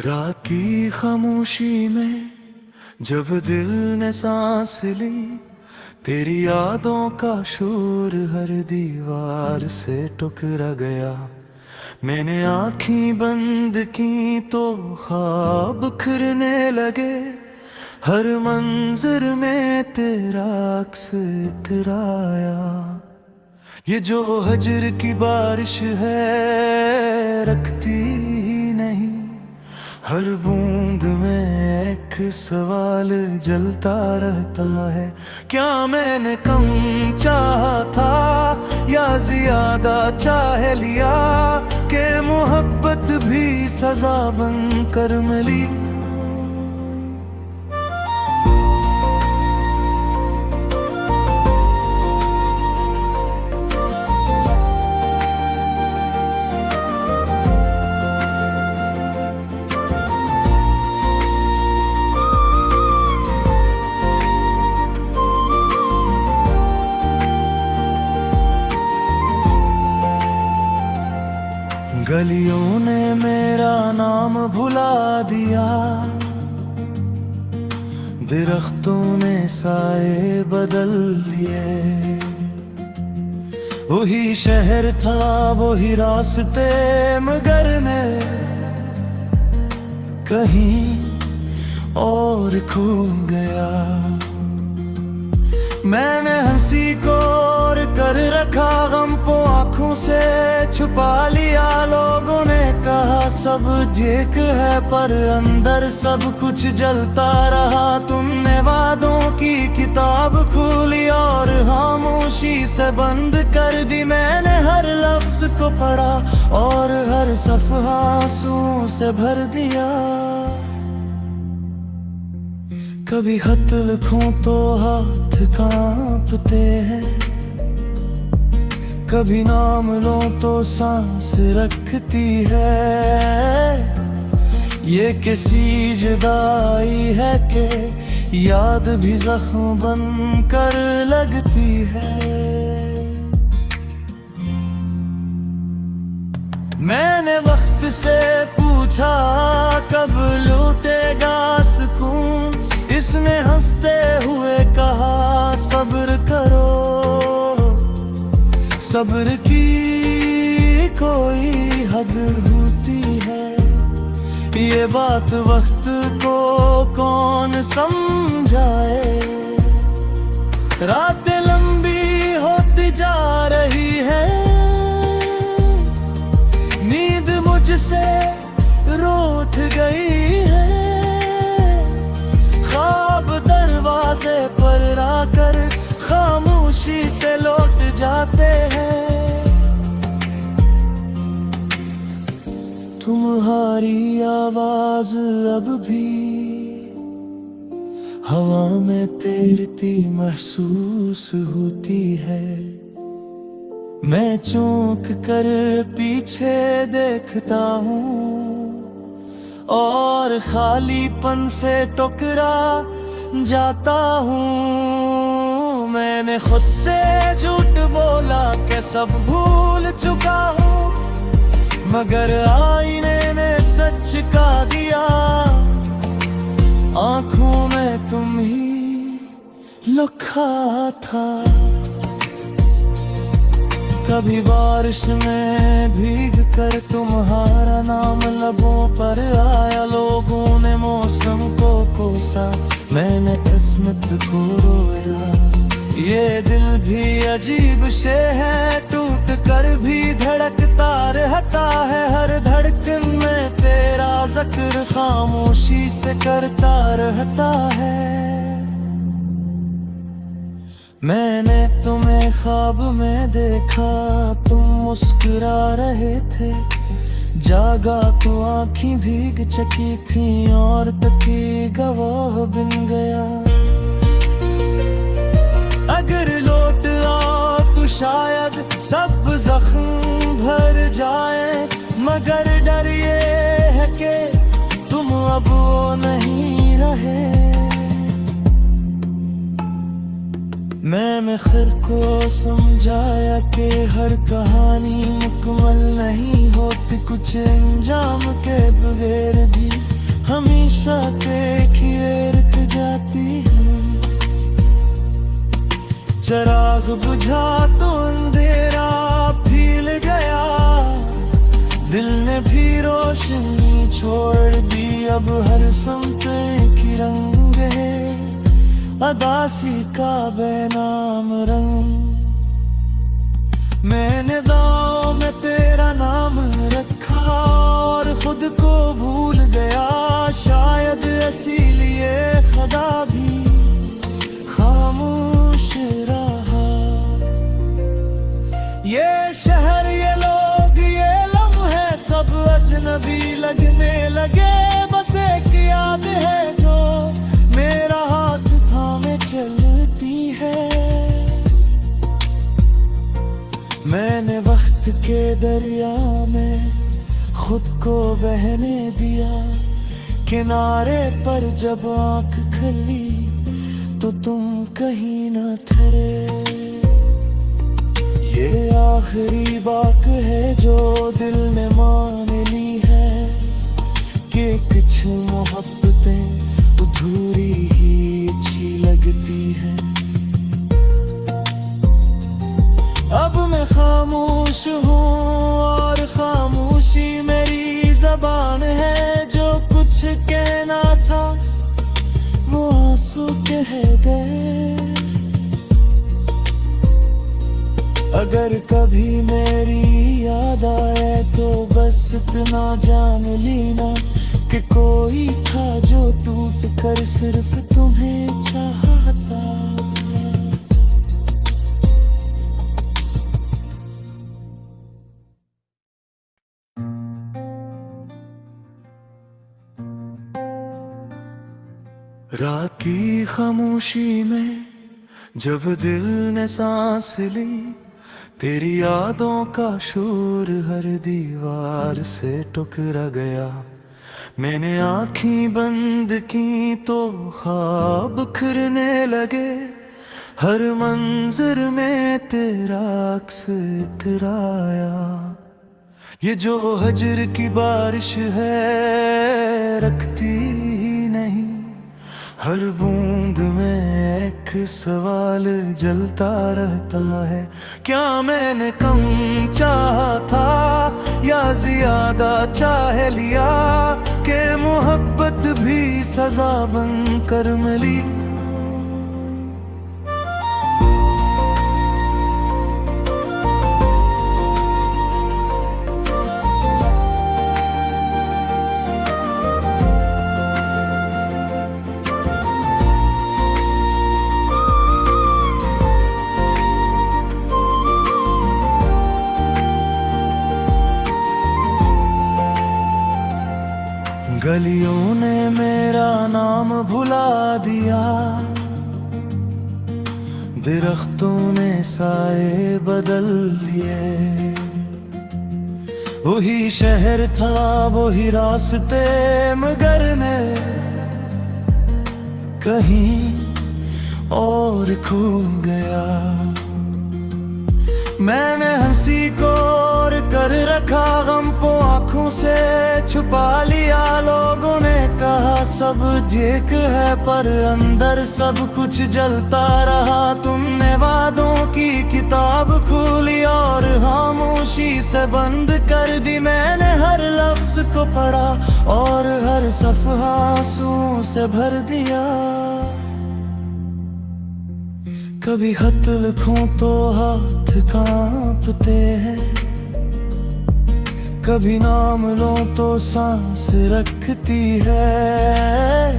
रात की खामोशी में जब दिल ने सांस ली, तेरी यादों का शोर हर दीवार से टकरा गया। मैंने आँखें बंद की तो ख्वाब बिखरने लगे, हर मंजर में तेरा अक्स इतराया। ये जो हजर की बारिश है रखती ही नहीं, हर बूंद में एक सवाल जलता रहता है। क्या मैंने कम चाहा था या ज्यादा चाह लिया, कि मोहब्बत भी सजा बन कर मिली। गलियों ने मेरा नाम भुला दिया, दरख्तों ने साए बदल लिए। वही शहर था वही रास्ते, मगर मैं कहीं और खो गया। मैंने हंसी को और कर रखा, गम को आंखों से छुपा लिया। लोगों ने कहा सब ठीक है, पर अंदर सब कुछ जलता रहा। तुमने वादों की किताब खोली और खामोशी से बंद कर दी। मैंने हर लफ्ज को पढ़ा और हर सफ़हा आंसुओं से भर दिया। कभी खत लिखूं तो हाथ कांपते हैं, कभी नाम लो तो सांस रखती है। ये कैसी जुदाई है कि याद भी जख्म बन कर लगती है। मैंने वक्त से पूछा कब लौटेगा सुकून, इसने हंसते हुए कहा सब्र करो। सब्र की कोई हद होती है, ये बात वक्त को कौन समझाए। रातें लंबी होती जा रही है, नींद मुझसे रूठ गई है। ख्वाब दरवाजे पर आकर खामोशी से लौट जाते हैं। तुम्हारी आवाज अब भी हवा में तैरती महसूस होती है। मैं चौंक कर पीछे देखता हूँ और खालीपन से टकरा जाता हूँ। मैंने खुद से झूठ बोला कि सब भूल चुका हूँ, मगर आईने ने सच का दिया। आंखों में तुम ही लुका था। कभी बारिश में भीग कर तुम्हारा नाम लबों पर आया। लोगों ने मौसम को कोसा, मैंने किस्मत को रोया। ये दिल भी अजीब शे है, टूट कर भी धड़कता रहता है। हर धड़कन में तेरा जिक्र खामोशी से करता रहता है। मैंने तुम्हें ख्वाब में देखा, तुम मुस्कुरा रहे थे। जागा तो आँखें भीग चकी थी और तकी गवाह बिन गया। अगर लौट आओ तो शायद सब जख्म भर जाए, मगर डर ये है कि तुम अब वो नहीं रहे। मैं खैर को समझाया कि हर कहानी मुकम्मल नहीं होती, कुछ अंजाम के बगैर भी हमेशा देखिए रुक जाती है। चिराग बुझा तो अंधेरा फैल गया, दिल ने भी रोशनी छोड़ दी। अब हर समते की रंग है, अदासी का बेनाम रंग। मैंने दांव में तेरा नाम रखा और खुद को भूल गया। शायद इसीलिए खुदा भी खामोश रहा। ये शहर, ये लोग, ये लम्हे सब अजनबी लगने लगे। बस एक याद है जो मेरा हाथ थामे चलती है। मैंने वक्त के दरिया में खुद को बहने दिया। किनारे पर जब आंख खुली तो तुम कहीं न थे। ये आखिरी बात है जो दिल ने मान ली है कि कुछ मोहब्बतें अधूरी ही अच्छी लगती है। अब मैं खामोश हूँ और खामोशी मेरी ज़बान है। जो कुछ कहना था वो आंसू कह गए। अगर कभी मेरी याद आए तो बस इतना जान लेना कि कोई था जो टूट कर सिर्फ तुम्हें चाहता था। रात की खामोशी में जब दिल ने सांस ली, तेरी यादों का शोर हर दीवार से टकरा गया। मैंने आँखें बंद की तो ख्वाब बिखरने लगे। हर मंजर में तेरा अक्स इतराया। ये जो हजर की बारिश है रखती ही नहीं। हर बूंद में एक सवाल जलता रहता है। क्या मैंने कम चाहा था या ज्यादा चाह लिया कि मोहब्बत भी सजा बनकर मिली। गलियों ने मेरा नाम भुला दिया। दरख्तों ने साए बदल लिए। वही शहर था वही रास्ते मगर मैं कहीं और खो गया। मैंने हंसी को और कर रखा, गम को आंखों से छुपा लिया। लोगों ने कहा सब ठीक है पर अंदर सब कुछ जलता रहा। तुमने वादों की किताब खोली और खामोशी से बंद कर दी। मैंने हर लफ्ज को पढ़ा और हर सफ़हा आंसुओं से भर दिया। कभी खत लिखूं तो हाथ कांपते हैं, कभी नाम लो तो सांस रखती है।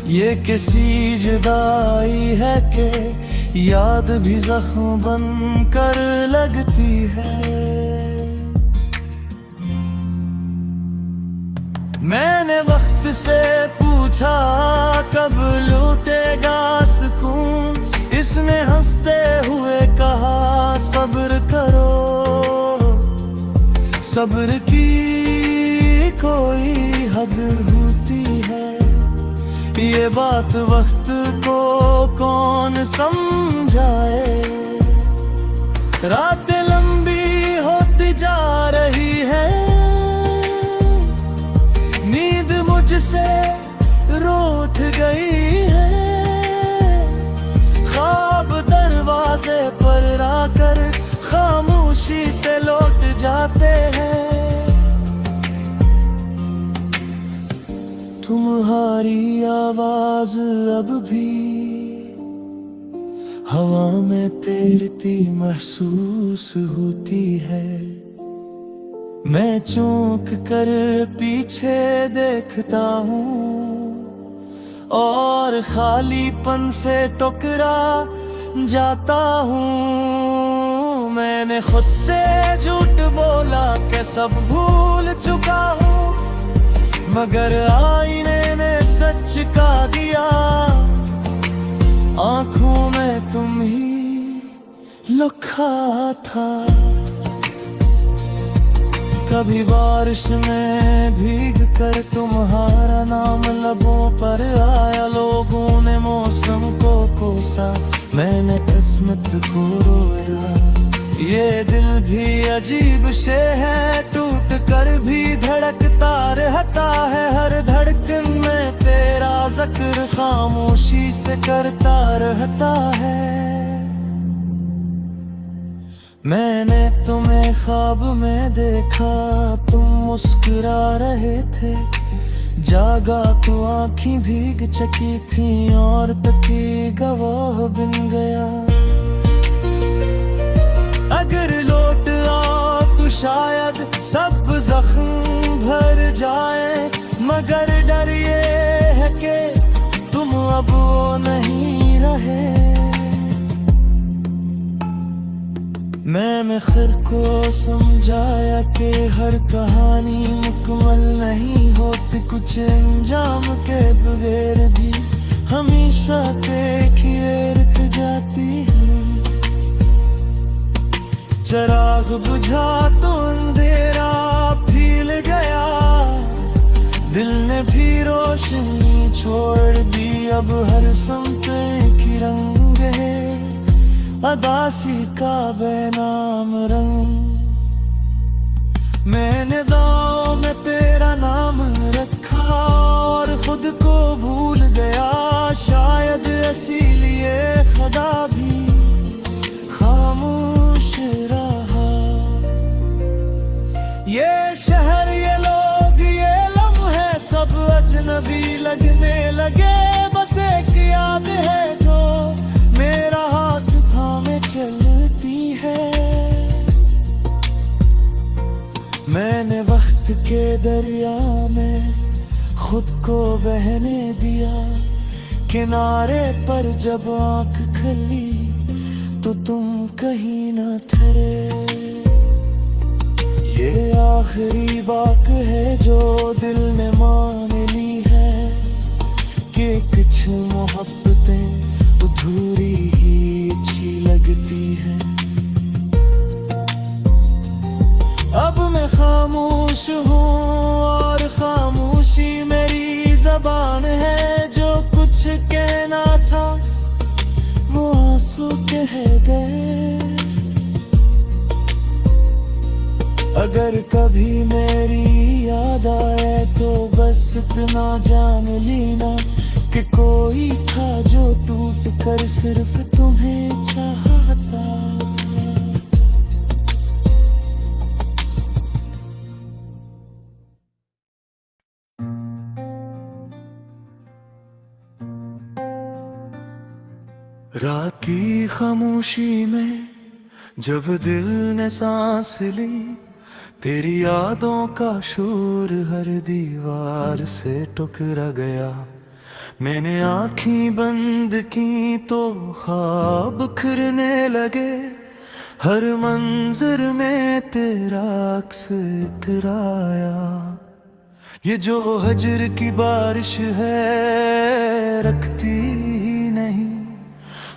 ये किसी जुदाई है कि याद भी जख्म बन कर लगती है। मैंने वक्त से पूछा कब लौटेगा सुकून। इसने हंसते हुए कहा सब्र करो। सब्र की कोई हद होती है। ये बात वक्त को कौन समझाए। रातें लंबी होती जा रही है, नींद मुझसे उठ गई है। ख्वाब दरवाजे पर आकर खामोशी से लौट जाते हैं। तुम्हारी आवाज अब भी हवा में तैरती महसूस होती है। मैं चौंक कर पीछे देखता हूँ और खालीपन से टकरा जाता हूँ। मैंने खुद से झूठ बोला कि सब भूल चुका हूँ, मगर आईने ने सच का दिया। आंखों में तुम ही लुका था। कभी बारिश में भीग कर तुम्हारा नाम लबों पर आया। लोगों ने मौसम को कोसा, मैंने किस्मत को रोया। ये दिल भी अजीब शे है, टूट कर भी धड़कता रहता है। हर धड़कन में तेरा जिक्र खामोशी से करता रहता है। मैंने तुम्हें ख्वाब में देखा, तुम मुस्कुरा रहे थे। जागा तो आँखें भीग चुकी थी और तकी गवाह बन गया। अगर लौट आओ तो शायद सब जख्म भर जाए, मगर डर ये है कि तुम अब वो नहीं रहे। मैंने खुद को समझाया कि हर कहानी मुकम्मल नहीं होती, कुछ अंजाम के बगैर भी हमेशा देखिए जाती है। चिराग बुझा तो अंधेरा फैल गया, दिल ने भी रोशनी छोड़ दी। अब हर समत की रंग है, अदासी का बेनाम रंग। मैंने दांव में तेरा नाम रखा और खुद को भूल गया। शायद इसीलिए खुदा भी खामोश रहा। ये शहर, ये लोग, ये लम्हे सब अजनबी लगने लगे। बस एक याद है जो मेरा हाथ थामे चलती है। मैंने वक्त के दरिया में खुद को बहने दिया। किनारे पर जब आंख खुली तो तुम कहीं न थे। ये आखिरी बात है जो दिल ने मान ली है कि कुछ मोहब्बतें अधूरी ही अच्छी लगती है। अब मैं खामोश हूँ और खामोशी मेरी ज़बान है। जो कुछ कहना था वो आंसू कह गए। अगर कभी मेरी याद आए तो बस इतना जान लेना कि कोई था जो टूट कर सिर्फ तुम्हें चाहता था। रात की खामोशी में जब दिल ने सांस ली, तेरी यादों का शोर हर दीवार से टकरा गया। मैंने आँखें बंद की तो ख्वाब बिखरने लगे। हर मंजर में तेरा अक्स इतराया। ये जो हजर की बारिश है रखती ही नहीं।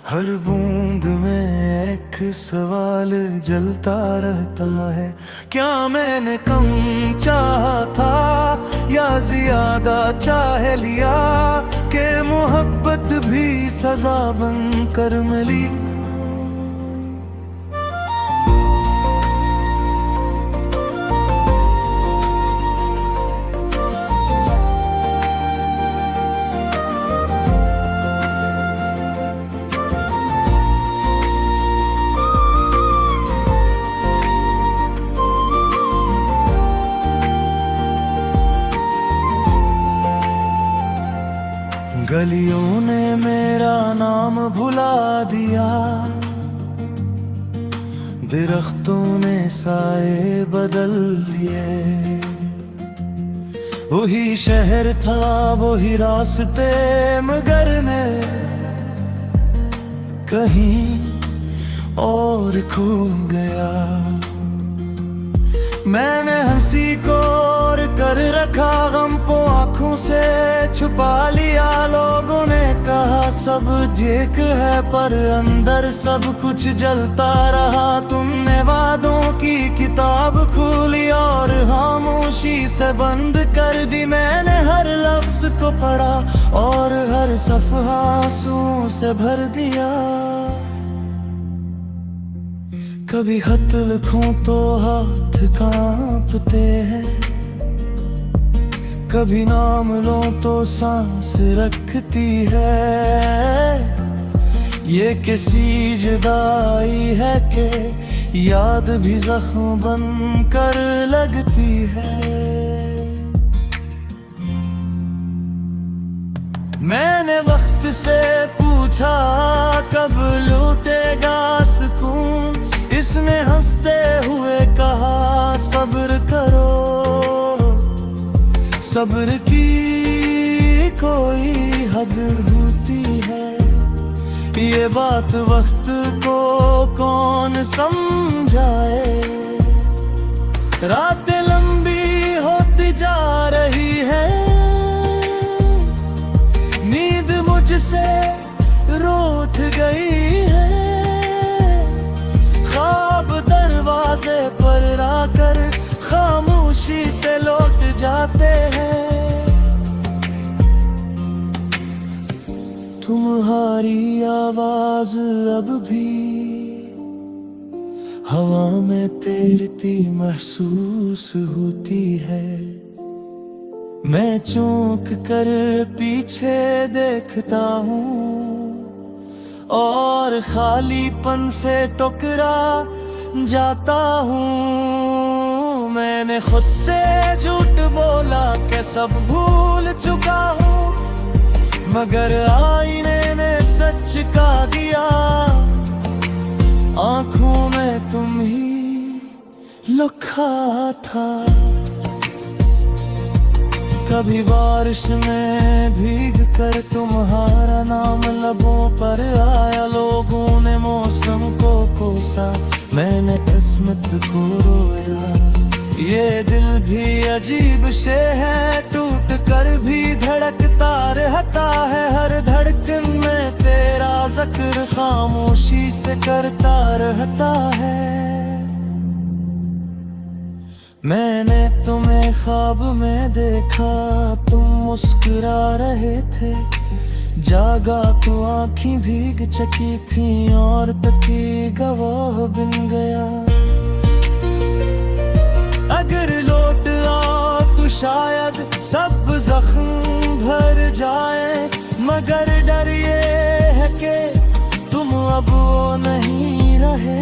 हर बूंद में एक सवाल जलता रहता है। क्या मैंने कम चाहा था या ज्यादा चाह लिया कि मोहब्बत भी सजा बन कर मिली। दरख्तों ने साए बदल लिए, वही शहर था वही रास्ते, मगर मैं कहीं और खो गया। मैंने हंसी को और कर रखा, गम को आंखों से छुपा लिया। लोगों ने कहा सब ठीक है, पर अंदर सब कुछ जलता रहा। तुमने वादों की किताब खोली और खामोशी से बंद कर दी। मैंने हर लफ्ज को पढ़ा और हर सफ़हा आंसुओं से भर दिया। कभी खत लिखूं तो हाथ कांपते हैं, कभी नाम लो तो सांस रखती है। ये किसी जुदाई है कि याद भी जख्म बन कर लगती है। मैंने वक्त से पूछा कब लौटेगा सुकून, इसने हंसते हुए कहा सब्र करो। सब्र की कोई हद होती है, ये बात वक्त को कौन समझाए। रातें लंबी होती जा रही है, नींद मुझसे रूठ गई है। ख्वाब दरवाजे पर आकर खामोशी से लौट जाते हैं। तुम्हारी आवाज अब भी हवा में तैरती महसूस होती है। मैं चौंक कर पीछे देखता हूँ और खालीपन से टकरा जाता हूँ। मैंने खुद से झूठ बोला कि सब भूल चुका हूँ, मगर आईने ने सच का दिया। आंखों में तुम ही लुका था। कभी बारिश में भीग कर तुम्हारा नाम लबों पर आया। लोगों ने मौसम को कोसा, मैंने किस्मत को रोया। ये दिल भी अजीब से है, टूट कर भी धड़कता रहता है। हर धड़कन में तेरा जिक्र खामोशी से करता रहता है। मैंने तुम्हें ख्वाब में देखा, तुम मुस्कुरा रहे थे। जागा तो आँखें भीग चुकी थी और तकी गवाह बन गया। अगर लौट आओ तो शायद सब जख्म भर जाए, मगर डर ये है कि तुम अब वो नहीं रहे।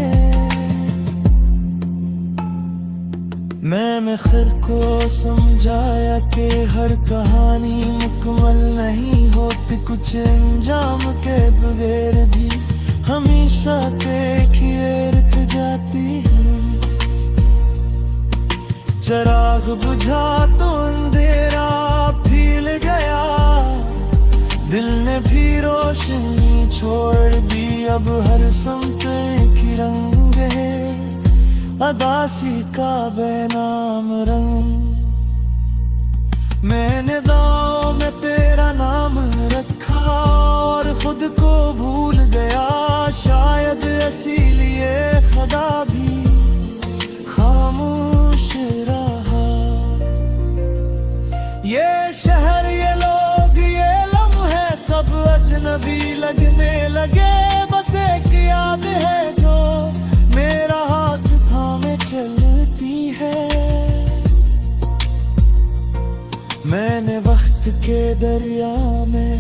मैंने खुद को समझाया कि हर कहानी मुकम्मल नहीं होती, कुछ अंजाम के बगैर भी हमेशा देखिए रुक जाती है। चिराग बुझा तो अंधेरा फैल गया, दिल ने भी रोशनी छोड़ दी। अब हर समत की रंग है, अदासी का बेनाम रंग। मैंने दांव में तेरा नाम रखा और खुद को भूल गया। शायद इसीलिए खुदा भी खामोश रहा। ये शहर, ये लोग, ये लम्हे सब अजनबी लगने लगे। बस एक याद है जो मेरा हाथ थामे चलती है। मैंने वक्त के दरिया में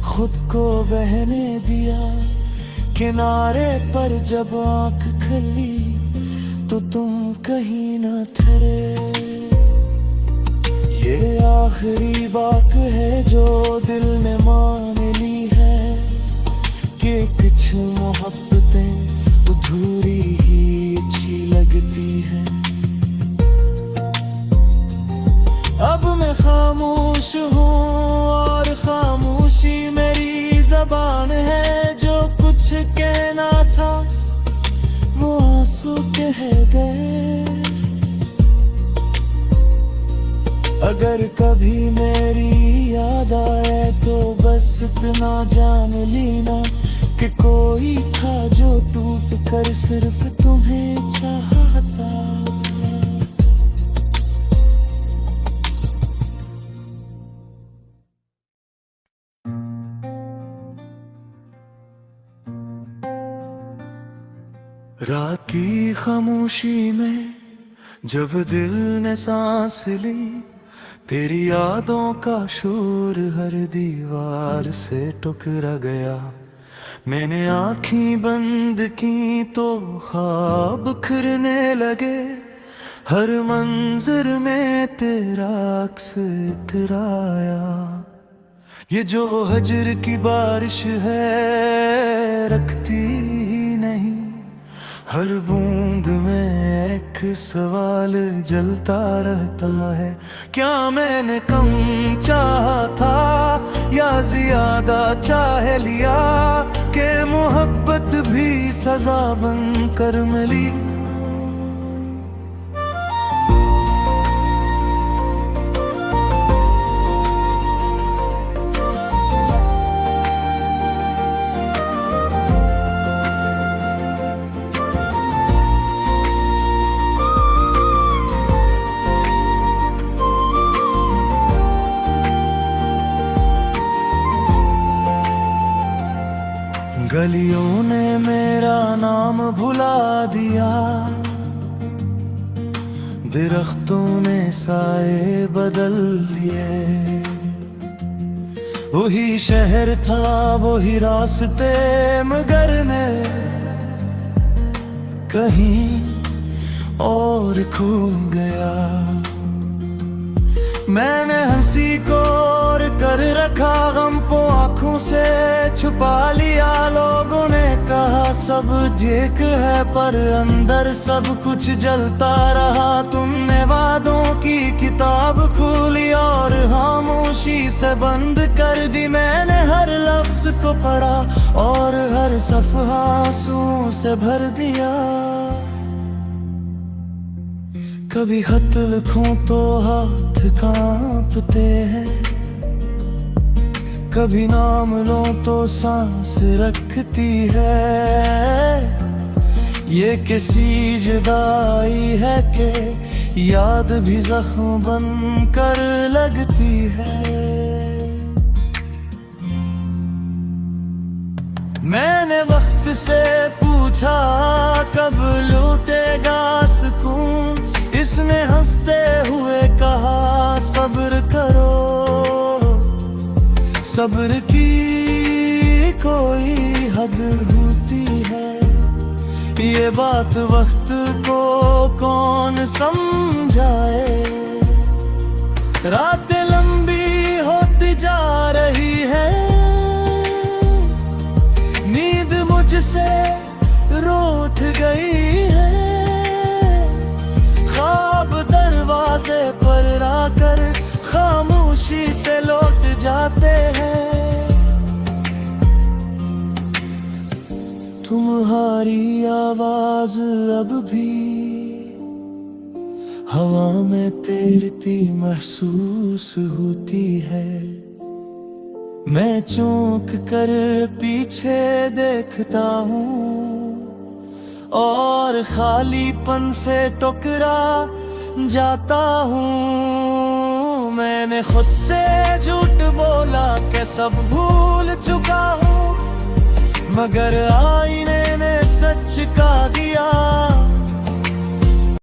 खुद को बहने दिया। किनारे पर जब आंख खुली तो तुम कहीं न थे। ये आखिरी बात है जो दिल ने मान ली है कि कुछ मोहब्बतें अधूरी ही के। अगर कभी मेरी याद आए तो बस इतना जान लेना कि कोई था जो टूट कर सिर्फ तुम्हें चाहता था। रात की खामोशी में जब दिल ने सांस ली, तेरी यादों का शोर हर दीवार से टकरा गया। मैंने आँखें बंद की तो ख्वाब बिखरने लगे, हर मंजर में तेरा अक्स इतराया। ये जो हजर की बारिश है रखती ही नहीं, हर बूंद में एक सवाल जलता रहता है। क्या मैंने कम चाहा था या ज्यादा चाह लिया कि मोहब्बत भी सजा बनकर मिली। गलियों ने मेरा नाम भुला दिया, दरख्तों ने साए बदल दिए। वही शहर था वही रास्ते, मगर मैं कहीं और खो गया। मैंने हंसी को और कर रखा, गम को आंखों से छुपा लिया। लोगों ने कहा सब ठीक है, पर अंदर सब कुछ जलता रहा। तुमने वादों की किताब खोली और खामोशी से बंद कर दी। मैंने हर लफ्ज को पढ़ा और हर सफ़हा आंसुओं से भर दिया। कभी खत लिखूं तो हाथ कांपते हैं, कभी नाम लो तो सांस रखती है। ये कैसी जुदाई है कि याद भी जख्म बन कर लगती है। मैंने वक्त से पूछा कब लौटेगा सुकून, इसने हंसते हुए कहा सब्र करो। सब्र की कोई हद होती है, ये बात वक्त को कौन समझाए। रातें लंबी होती जा रही है, नींद मुझसे रूठ गई है। ख्वाब दरवाजे पर आकर खामोशी से लौट जाते हैं। तुम्हारी आवाज अब भी हवा में तैरती महसूस होती है। मैं चौंक कर पीछे देखता हूँ और खालीपन से टकरा जाता हूँ। मैंने खुद से झूठ बोला कि सब भूल चुका हूँ, मगर आईने ने सच का दिया।